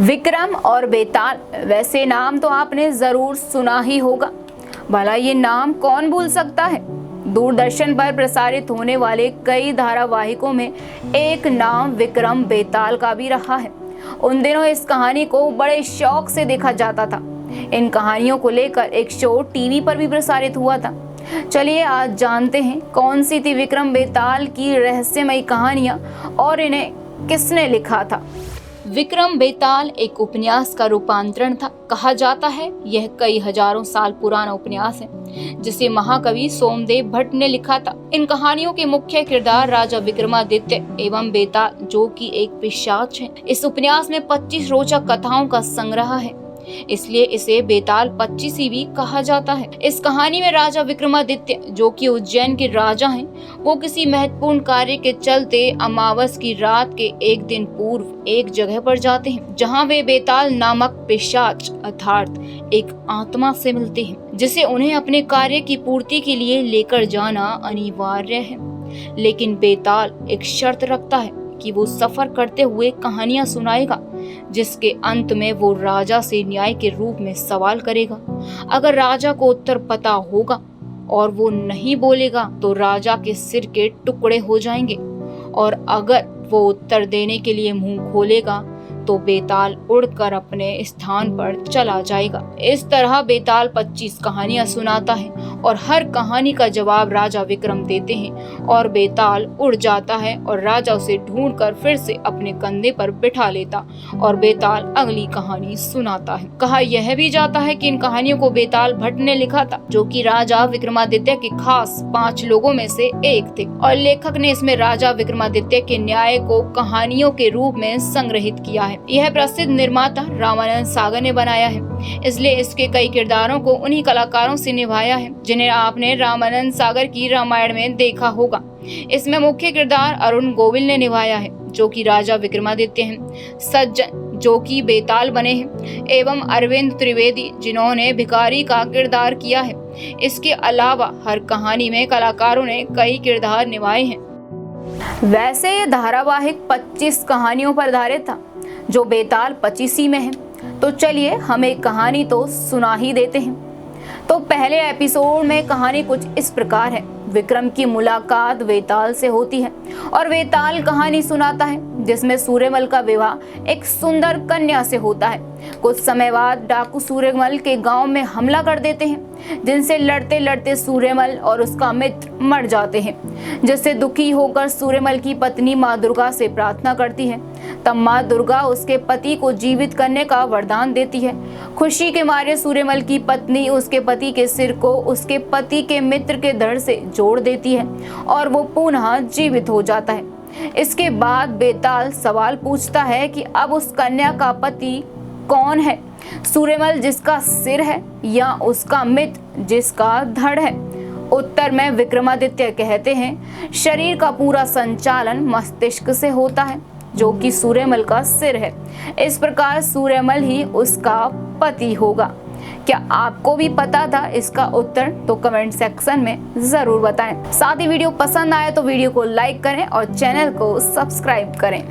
विक्रम और बेताल, वैसे नाम तो आपने जरूर सुना ही होगा। भला ये नाम कौन भूल सकता है। दूरदर्शन पर प्रसारित होने वाले कई धारावाहिकों में एक नाम विक्रम बेताल का भी रहा है। उन दिनों इस कहानी को बड़े शौक से देखा जाता था। इन कहानियों को लेकर एक शो टीवी पर भी प्रसारित हुआ था। चलिए आज जानते हैं कौन सी थी विक्रम बेताल की रहस्यमयी कहानियां और इन्हें किसने लिखा था। विक्रम बेताल एक उपन्यास का रूपांतरण था। कहा जाता है यह कई हजारों साल पुराना उपन्यास है जिसे महाकवि सोमदेव भट्ट ने लिखा था। इन कहानियों के मुख्य किरदार राजा विक्रमादित्य एवं बेताल, जो कि एक पिशाच है। इस उपन्यास में 25 रोचक कथाओं का संग्रह है, इसलिए इसे बेताल 25 भी कहा जाता है। इस कहानी में राजा विक्रमादित्य, जो कि उज्जैन के राजा हैं, वो किसी महत्वपूर्ण कार्य के चलते अमावस की रात के एक दिन पूर्व एक जगह पर जाते हैं, जहां वे बेताल नामक पिशाच अर्थात एक आत्मा से मिलते हैं, जिसे उन्हें अपने कार्य की पूर्ति के लिए लेकर जाना अनिवार्य है। लेकिन बेताल एक शर्त रखता है कि वो सफर करते हुए कहानियां सुनाएगा, जिसके अंत में वो राजा से न्याय के रूप में सवाल करेगा। अगर राजा को उत्तर पता होगा और वो नहीं बोलेगा तो राजा के सिर के टुकड़े हो जाएंगे, और अगर वो उत्तर देने के लिए मुंह खोलेगा तो बेताल उड़कर अपने स्थान पर चला जाएगा। इस तरह बेताल 25 कहानियां सुनाता है और हर कहानी का जवाब राजा विक्रम देते हैं, और बेताल उड़ जाता है और राजा उसे ढूंढकर फिर से अपने कंधे पर बिठा लेता और बेताल अगली कहानी सुनाता है। कहा यह भी जाता है कि इन कहानियों को बेताल भट्ट ने लिखा था, जो कि राजा विक्रमादित्य के खास 5 लोगों में से एक थे, और लेखक ने इसमें राजा विक्रमादित्य के न्याय को कहानियों के रूप में संग्रहित किया है। यह प्रसिद्ध निर्माता रामानंद सागर ने बनाया है, इसलिए इसके कई किरदारों को उन्हीं कलाकारों से निभाया है जिन्हें आपने रामानंद सागर की रामायण में देखा होगा। इसमें मुख्य किरदार अरुण गोविल ने निभाया है, जो कि राजा विक्रमादित्य हैं, सज्जन, जो कि बेताल बने हैं, एवं अरविंद त्रिवेदी, जिन्होंने भिखारी का किरदार किया है। इसके अलावा हर कहानी में कलाकारों ने कई किरदार निभाए हैं। वैसे ये धारावाहिक 25 कहानियों पर आधारित था, जो बेताल 25 में है। तो चलिए हम एक कहानी तो सुना ही देते हैं। तो पहले एपिसोड में कहानी कुछ इस प्रकार है। विक्रम की मुलाकात वेताल से होती है और वेताल कहानी सुनाता है, जिसमें सूर्यमल का विवाह एक सुंदर कन्या से होता है। कुछ समय बाद डाकू सूर्यमल के गांव में हमला कर देते हैं, जिनसे लड़ते लड़ते सूर्यमल और उसका मित्र मर जाते हैं, जिससे दुखी होकर सूर्यमल की पत्नी माँ दुर्गा से प्रार्थना करती है। तब माँ दुर्गा उसके पति को जीवित करने का वरदान देती है। खुशी के मारे सूर्यमल की पत्नी उसके पति के सिर को उसके पति के मित्र के धड़ से जोड़ देती है और वो पुनः जीवित हो जाता है। इसके बाद बेताल सवाल पूछता है कि अब उस कन्या का पति कौन है, सूर्यमल जिसका सिर है या उसका मित्र जिसका धड़ है। उत्तर में विक्रमादित्य कहते हैं शरीर का पूरा संचालन मस्तिष्क से होता है, जो कि सूर्यमल का सिर है। इस प्रकार सूर्यमल ही उसका पति होगा। क्या आपको भी पता था इसका उत्तर? तो कमेंट सेक्शन में जरूर बताएं। साथ ही वीडियो पसंद आए तो वीडियो को लाइक करें और चैनल को सब्सक्राइब करें।